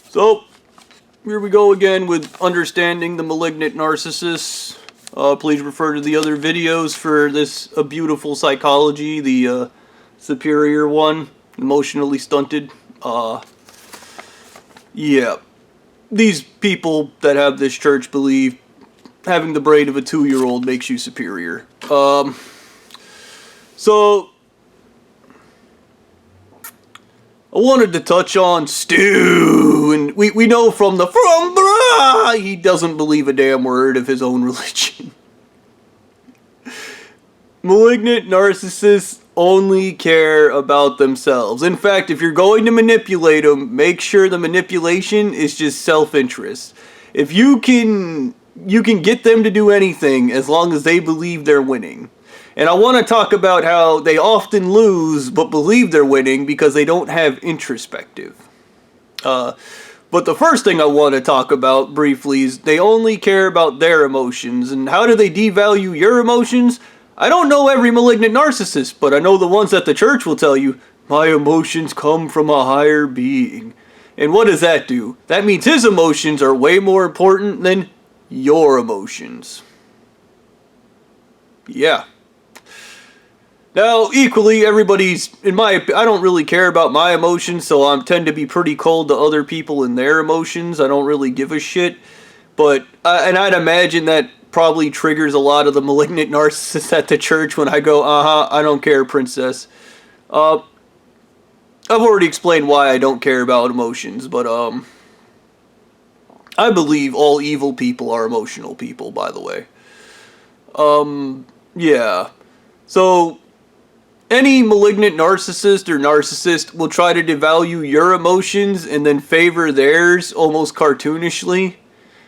So, here we go again with Understanding the Malignant Narcissist. Please refer to the other videos for this A Beautiful Psychology, the superior one, emotionally stunted. Yeah. These people that have this church believe having the brain of a 2-year-old makes you superior. So, I wanted to touch on Stu, and we know from he doesn't believe a damn word of his own religion. Malignant narcissists only care about themselves. In fact, if you're going to manipulate them, make sure the manipulation is just self-interest. If you can get them to do anything as long as they believe they're winning. And I want to talk about how they often lose but believe they're winning because they don't have introspective. But the first thing I want to talk about briefly is they only care about their emotions. And how do they devalue your emotions? I don't know every malignant narcissist, but I know the ones that the church will tell you, my emotions come from a higher being. And what does that do? That means his emotions are way more important than your emotions. Yeah. Now, equally, everybody's, I don't really care about my emotions, so I tend to be pretty cold to other people and their emotions. I don't really give a shit. But, and I'd imagine that probably triggers a lot of the malignant narcissists at the church when I go, I don't care, princess. I've already explained why I don't care about emotions, but, I believe all evil people are emotional people, by the way. Yeah. So, any malignant narcissist or narcissist will try to devalue your emotions and then favor theirs almost cartoonishly,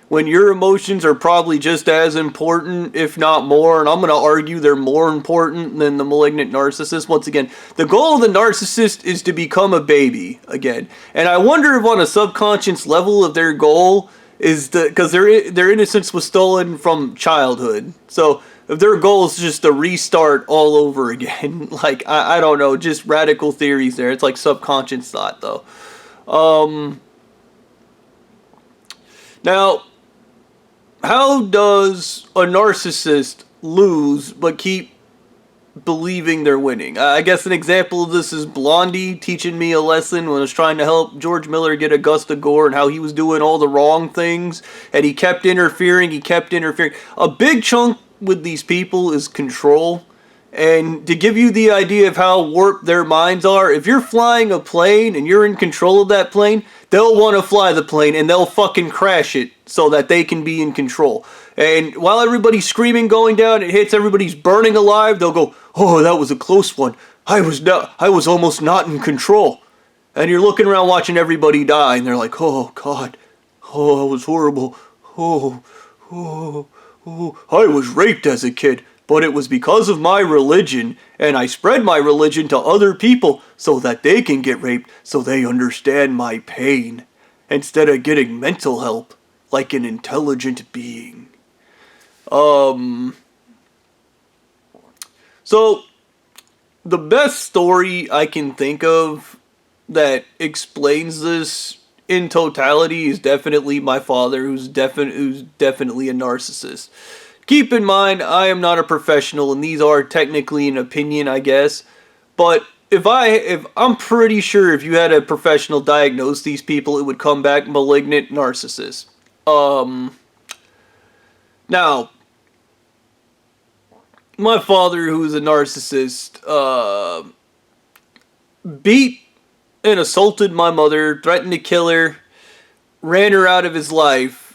when your emotions are probably just as important, if not more, and I'm going to argue they're more important than the malignant narcissist. Once again, the goal of the narcissist is to become a baby, again. And I wonder if on a subconscious level of their goal is because their innocence was stolen from childhood. So if their goal is just to restart all over again, like, I don't know, just radical theories there. It's like subconscious thought, though. Now, how does a narcissist lose but keep believing they're winning? I guess an example of this is Blondie teaching me a lesson when I was trying to help George Miller get Augusta Gore and how he was doing all the wrong things and he kept interfering. A big chunk with these people is control. And to give you the idea of how warped their minds are, if you're flying a plane and you're in control of that plane, they'll want to fly the plane and they'll fucking crash it so that they can be in control. And while everybody's screaming going down, it hits, everybody's burning alive, they'll go, oh, that was a close one. I was almost not in control. And you're looking around watching everybody die and they're like, oh, God. Oh, that was horrible. Oh, I was raped as a kid. But it was because of my religion, and I spread my religion to other people so that they can get raped, so they understand my pain, instead of getting mental help, like an intelligent being. So, the best story I can think of that explains this in totality is definitely my father, who's definitely a narcissist. Keep in mind, I am not a professional, and these are technically an opinion, I guess. But if I'm pretty sure if you had a professional diagnose these people, it would come back malignant narcissist. Now, my father, who's a narcissist, beat and assaulted my mother, threatened to kill her, ran her out of his life.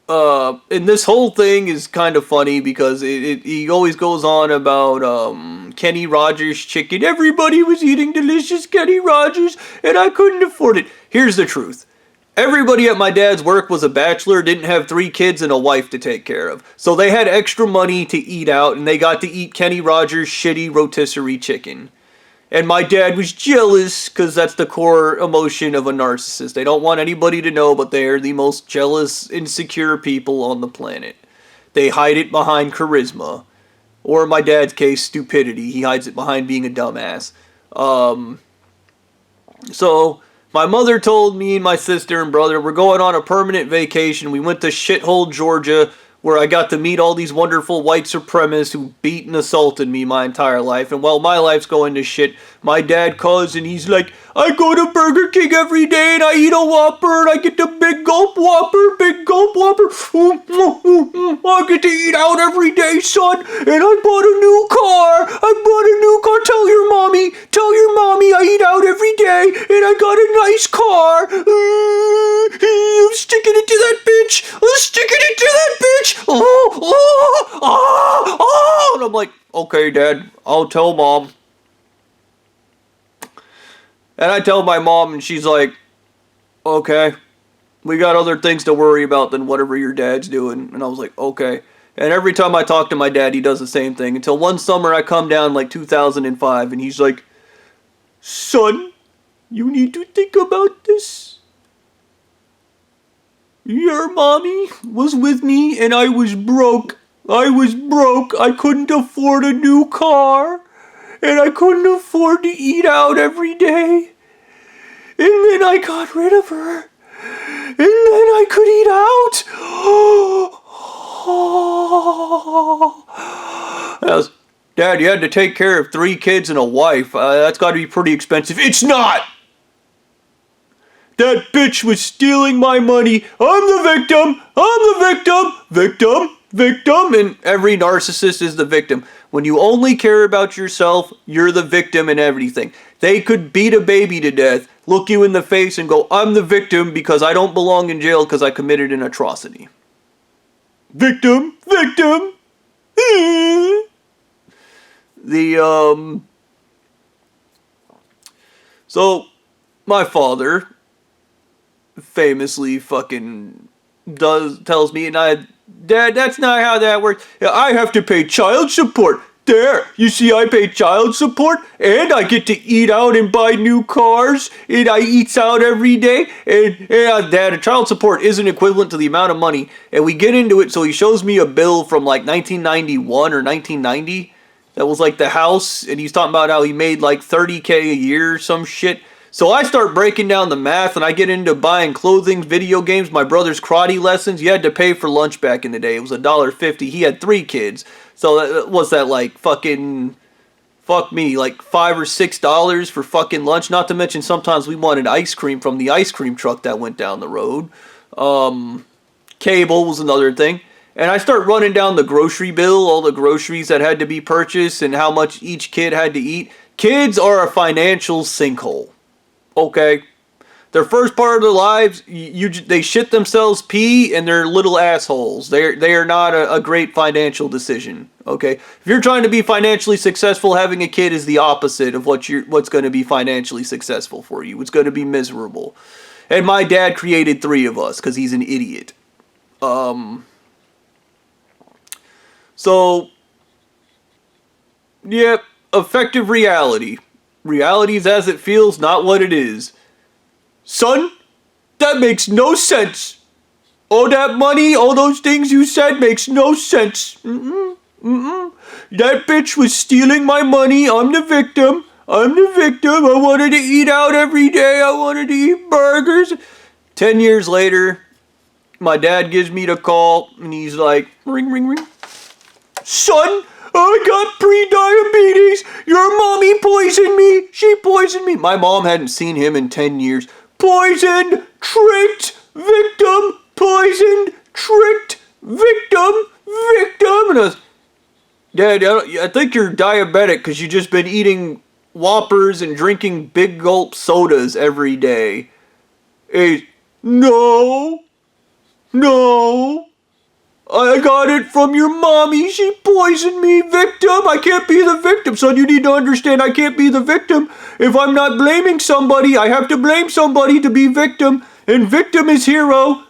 And this whole thing is kind of funny because he always goes on about Kenny Rogers chicken. Everybody was eating delicious Kenny Rogers and I couldn't afford it. Here's the truth. Everybody at my dad's work was a bachelor, didn't have 3 kids and a wife to take care of. So they had extra money to eat out and they got to eat Kenny Rogers' shitty rotisserie chicken. And my dad was jealous because that's the core emotion of a narcissist. They don't want anybody to know, but they are the most jealous, insecure people on the planet. They hide it behind charisma. Or in my dad's case, stupidity. He hides it behind being a dumbass. So, My mother told me and my sister and brother we're going on a permanent vacation. We went to shithole Georgia, where I got to meet all these wonderful white supremacists who beat and assaulted me my entire life. And while my life's going to shit, my dad calls and he's like, I go to Burger King every day and I eat a Whopper and I get the big gulp Whopper, big gulp Whopper. I get to eat out every day, son. And I bought a new car. Tell your mommy I eat out every day and I got a nice car. I'm sticking it to that bitch. And I'm like, okay, Dad, I'll tell Mom. And I tell my mom, and she's like, okay, we got other things to worry about than whatever your dad's doing. And I was like, okay. And every time I talk to my dad, he does the same thing. Until one summer I come down like 2005, and he's like, son, you need to think about this. Your mommy was with me, and I was broke. I couldn't afford a new car. And I couldn't afford to eat out every day. And then I got rid of her. And then I could eat out. Dad, you had to take care of 3 kids and a wife. That's got to be pretty expensive. It's not! That bitch was stealing my money. I'm the victim. Victim. And every narcissist is the victim. When you only care about yourself, you're the victim in everything. They could beat a baby to death, look you in the face and go, I'm the victim because I don't belong in jail because I committed an atrocity. Victim. So, my father famously fucking tells me, and Dad, that's not how that works. I have to pay child support. There, you see, I pay child support, and I get to eat out and buy new cars, and I eats out every day, and Dad, child support isn't equivalent to the amount of money, and we get into it, so he shows me a bill from like 1991 or 1990, that was like the house, and he's talking about how he made like $30K a year or some shit. So I start breaking down the math, and I get into buying clothing, video games, my brother's karate lessons. You had to pay for lunch back in the day. It was $1.50. He had 3 kids. So what's that like fucking, fuck me, like $5 or $6 for fucking lunch? Not to mention sometimes we wanted ice cream from the ice cream truck that went down the road. Cable was another thing. And I start running down the grocery bill, all the groceries that had to be purchased and how much each kid had to eat. Kids are a financial sinkhole. Okay, their first part of their lives, they shit themselves pee and they're little assholes. They are not a great financial decision. Okay, if you're trying to be financially successful, having a kid is the opposite of what's going to be financially successful for you. It's going to be miserable. And my dad created 3 of us because he's an idiot. So, yep, effective reality. Reality is as it feels, not what it is. Son, that makes no sense. All that money, all those things you said makes no sense. That bitch was stealing my money. I'm the victim. I wanted to eat out every day. I wanted to eat burgers. 10 years later, my dad gives me the call, and he's like, ring, ring, ring. Son, I got pre-diabetes. Your mommy poisoned me. She poisoned me. My mom hadn't seen him in 10 years. Poisoned, tricked, victim, poisoned, tricked, victim. And I was, Dad, I think you're diabetic because you've just been eating Whoppers and drinking big gulp sodas every day. Hey, no. I got it from your mommy. She poisoned me. Victim. I can't be the victim. Son, you need to understand I can't be the victim. If I'm not blaming somebody, I have to blame somebody to be victim. And victim is hero.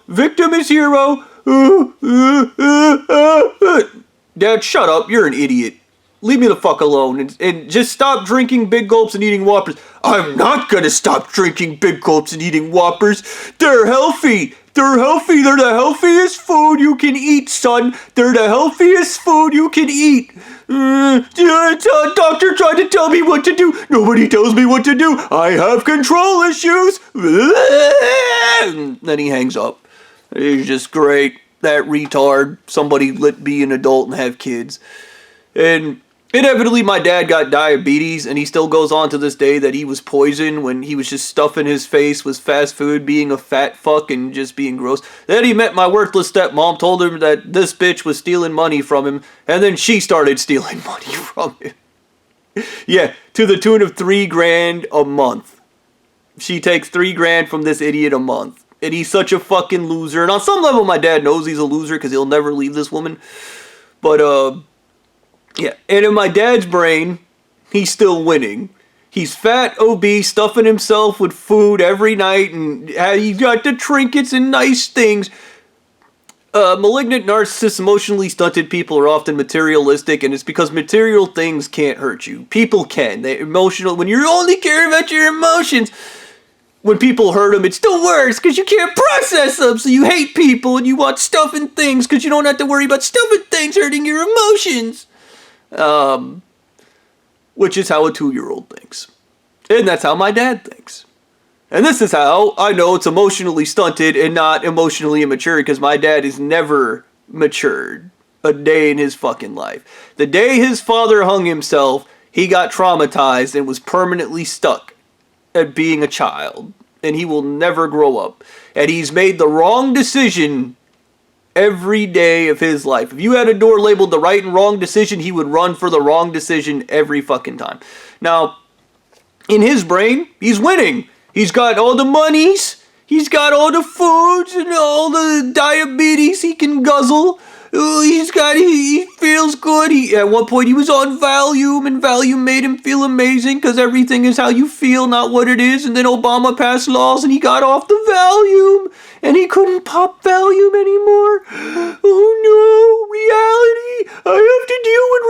Dad, shut up. You're an idiot. leave me the fuck alone and just stop drinking big gulps and eating Whoppers. I'm not gonna stop drinking big gulps and eating Whoppers. They're healthy. They're healthy. They're the healthiest food you can eat, son. They're the healthiest food you can eat. Doctor tried to tell me what to do. Nobody tells me what to do. I have control issues. And then he hangs up. It's just great. That retard. Somebody let be an adult and have kids. And inevitably, my dad got diabetes, and he still goes on to this day that he was poisoned when he was just stuffing his face with fast food, being a fat fuck and just being gross. Then he met my worthless stepmom, told him that this bitch was stealing money from him, and then she started stealing money from him. Yeah, to the tune of $3,000 a month. She takes $3,000 from this idiot a month. And he's such a fucking loser. And on some level, my dad knows he's a loser because he'll never leave this woman. But, yeah. And in my dad's brain, he's still winning. He's fat, obese, stuffing himself with food every night, and he's got the trinkets and nice things. Malignant narcissists, emotionally stunted people are often materialistic, and it's because material things can't hurt you. People can. They're emotional. When you only care about your emotions, when people hurt them, it's the worst because you can't process them, so you hate people and you want stuff and things because you don't have to worry about stuff and things hurting your emotions. Which is how a 2-year-old thinks. And that's how my dad thinks. And this is how I know it's emotionally stunted and not emotionally immature, because my dad has never matured a day in his fucking life. The day his father hung himself, he got traumatized and was permanently stuck at being a child, and he will never grow up. And he's made the wrong decision every day of his life. If you had a door labeled the right and wrong decision, he would run for the wrong decision every fucking time. Now, in his brain, he's winning. He's got all the monies, he's got all the foods and all the diabetes he can guzzle. He feels good. At one point he was on Valium, and Valium made him feel amazing because everything is how you feel, not what it is. And then Obama passed laws and he got off the Valium, and he couldn't pop Valium anymore. Oh no, reality! I have to deal with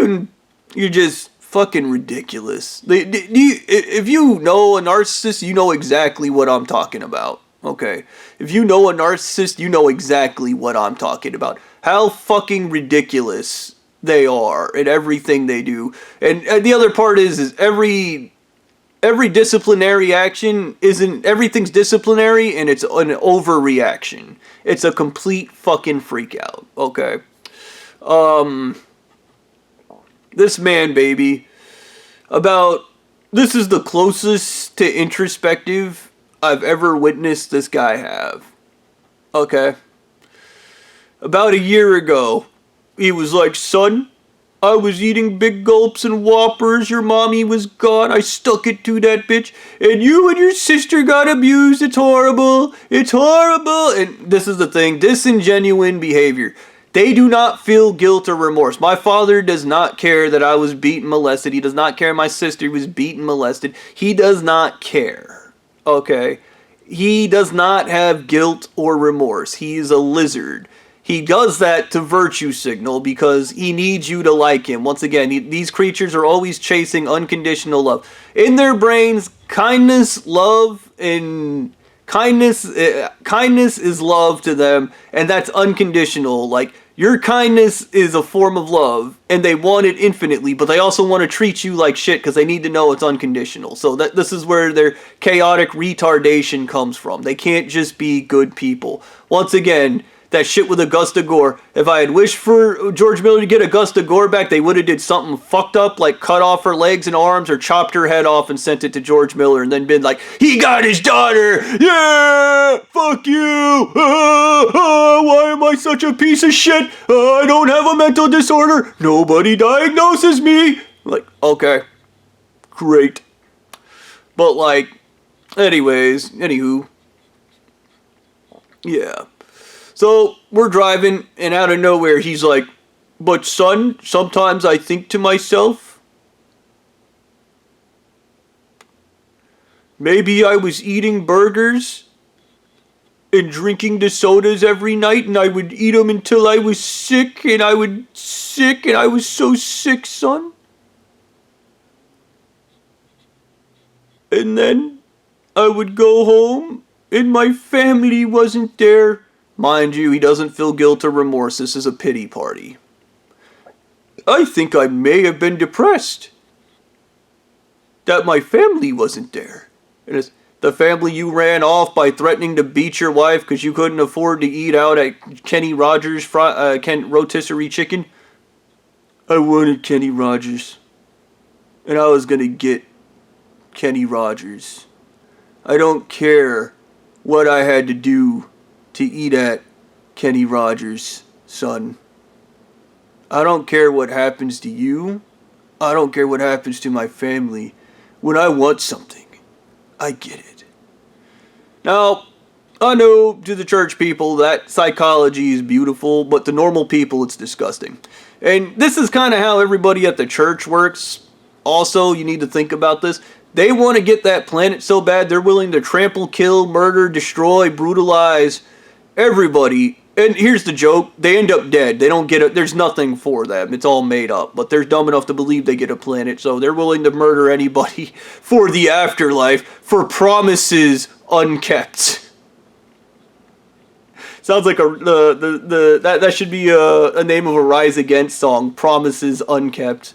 reality! And you're just fucking ridiculous. If you know a narcissist, you know exactly what I'm talking about. Okay, if you know a narcissist, you know exactly what I'm talking about. How fucking ridiculous they are in everything they do. And the other part is every disciplinary action isn't, everything's disciplinary and it's an overreaction. It's a complete fucking freak out. Okay. This man, baby, this is the closest to introspective I've ever witnessed this guy have. Okay? About a year ago, he was like, son, I was eating big gulps and Whoppers, your mommy was gone, I stuck it to that bitch, and you and your sister got abused, it's horrible, it's horrible. And this is the thing, disingenuine behavior. They do not feel guilt or remorse. My father does not care that I was beaten, molested. He does not care my sister was beaten, molested. He does not care. Okay, he does not have guilt or remorse. He is a lizard. He does that to virtue signal because he needs you to like him. Once again, these creatures are always chasing unconditional love. In their brains, kindness, love, and kindness is love to them, and that's unconditional. Like, your kindness is a form of love, and they want it infinitely, but they also want to treat you like shit because they need to know it's unconditional. So this is where their chaotic retardation comes from. They can't just be good people. Once again, that shit with Augusta Gore. If I had wished for George Miller to get Augusta Gore back, they would have did something fucked up, like cut off her legs and arms or chopped her head off and sent it to George Miller and then been like, he got his daughter! Yeah! Fuck you! Why am I such a piece of shit? I don't have a mental disorder! Nobody diagnoses me! Like, okay. Great. But like, anywho. Yeah. So, we're driving, and out of nowhere, he's like, but son, sometimes I think to myself, maybe I was eating burgers and drinking the sodas every night, and I would eat them until I was sick, and I was so sick, son. And then I would go home, and my family wasn't there. Mind you, he doesn't feel guilt or remorse. This is a pity party. I think I may have been depressed that my family wasn't there. And it's the family you ran off by threatening to beat your wife because you couldn't afford to eat out at Kenny Rogers' rotisserie chicken. I wanted Kenny Rogers. And I was going to get Kenny Rogers. I don't care what I had to do to eat at Kenny Rogers, son. I don't care what happens to you. I don't care what happens to my family. When I want something, I get it. Now, I know to the church people that psychology is beautiful, but to normal people it's disgusting. And this is kind of how everybody at the church works. Also, you need to think about this. They want to get that planet so bad they're willing to trample, kill, murder, destroy, brutalize everybody. And here's the joke. They end up dead. They don't get it. There's nothing for them. It's all made up. But they're dumb enough to believe they get a planet. So they're willing to murder anybody for the afterlife for promises unkept. Sounds like that should be a name of a Rise Against song. Promises unkept.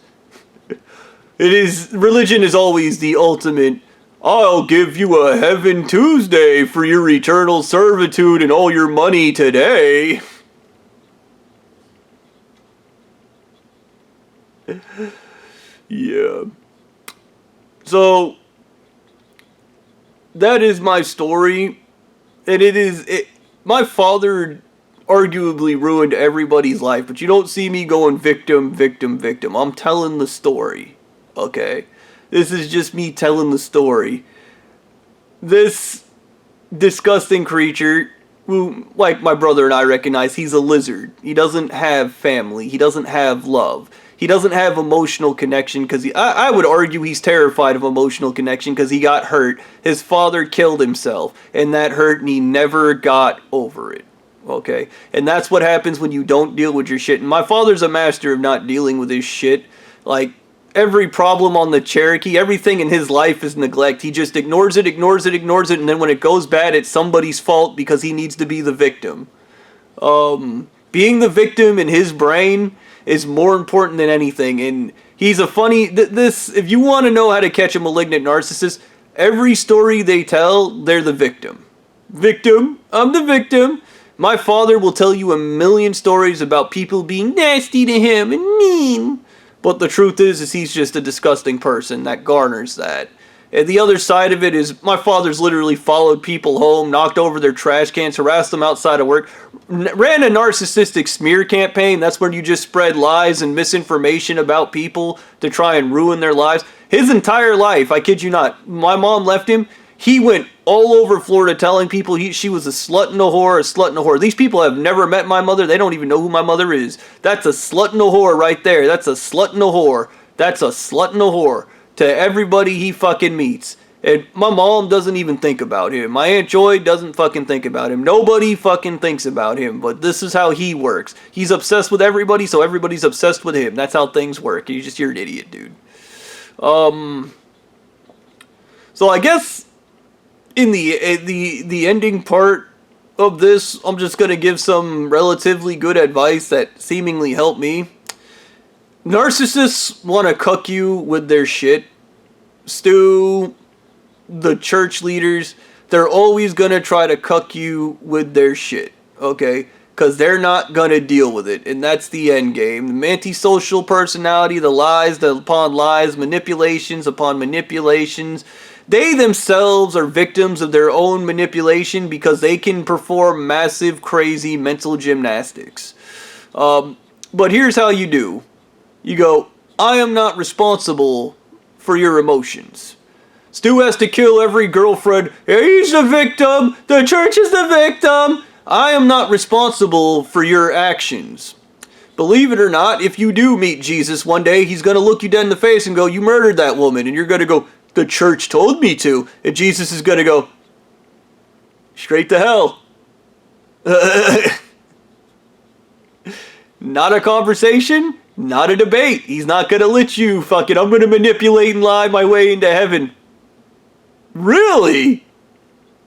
Religion is always the ultimate. I'll give you a Heaven Tuesday for your eternal servitude and all your money today. Yeah. So, that is my story. And my father arguably ruined everybody's life, but you don't see me going victim, victim, victim. I'm telling the story. Okay? This is just me telling the story. This disgusting creature, who, like my brother and I recognize, he's a lizard. He doesn't have family. He doesn't have love. He doesn't have emotional connection because I would argue he's terrified of emotional connection because he got hurt. His father killed himself, and that hurt, and he never got over it. Okay? And that's what happens when you don't deal with your shit. And my father's a master of not dealing with his shit. Like, every problem on the Cherokee, everything in his life is neglect. He just ignores it, and then when it goes bad, it's somebody's fault because he needs to be the victim. Being the victim in his brain is more important than anything, and he's a funny... if you want to know how to catch a malignant narcissist, every story they tell, they're the victim. Victim, I'm the victim. My father will tell you a million stories about people being nasty to him and mean. But the truth is he's just a disgusting person that garners that. And the other side of it is my father's literally followed people home, knocked over their trash cans, harassed them outside of work, ran a narcissistic smear campaign. That's where you just spread lies and misinformation about people to try and ruin their lives. His entire life, I kid you not, my mom left him. He went all over Florida telling people she was a slut and a whore, These people have never met my mother. They don't even know who my mother is. That's a slut and a whore right there. That's a slut and a whore. That's a slut and a whore to everybody he fucking meets. And my mom doesn't even think about him. My Aunt Joy doesn't fucking think about him. Nobody fucking thinks about him. But this is how he works. He's obsessed with everybody, so everybody's obsessed with him. That's how things work. You're an idiot, dude. So I guess... in the ending part of this, I'm just going to give some relatively good advice that seemingly helped me. Narcissists want to cuck you with their shit. Stu, the church leaders, they're always going to try to cuck you with their shit, okay? Because they're not going to deal with it, and that's the end game. The antisocial personality, the lies upon lies, manipulations upon manipulations. They themselves are victims of their own manipulation because they can perform massive, crazy mental gymnastics. But here's how you do. You go, I am not responsible for your emotions. Stu has to kill every girlfriend. He's the victim. The church is the victim. I am not responsible for your actions. Believe it or not, if you do meet Jesus one day, he's going to look you dead in the face and go, you murdered that woman. And you're going to go, the church told me to. And Jesus is going to go, straight to hell. Not a conversation, not a debate. He's not gonna let you fucking, I'm gonna manipulate and lie my way into heaven. Really?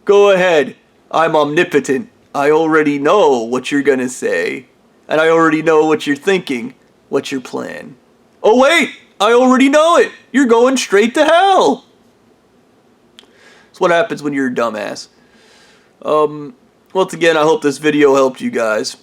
Go ahead. I'm omnipotent. I already know what you're gonna say. And I already know what you're thinking. What's your plan? Oh wait! I already know it! You're going straight to hell! That's what happens when you're a dumbass. Once again, I hope this video helped you guys.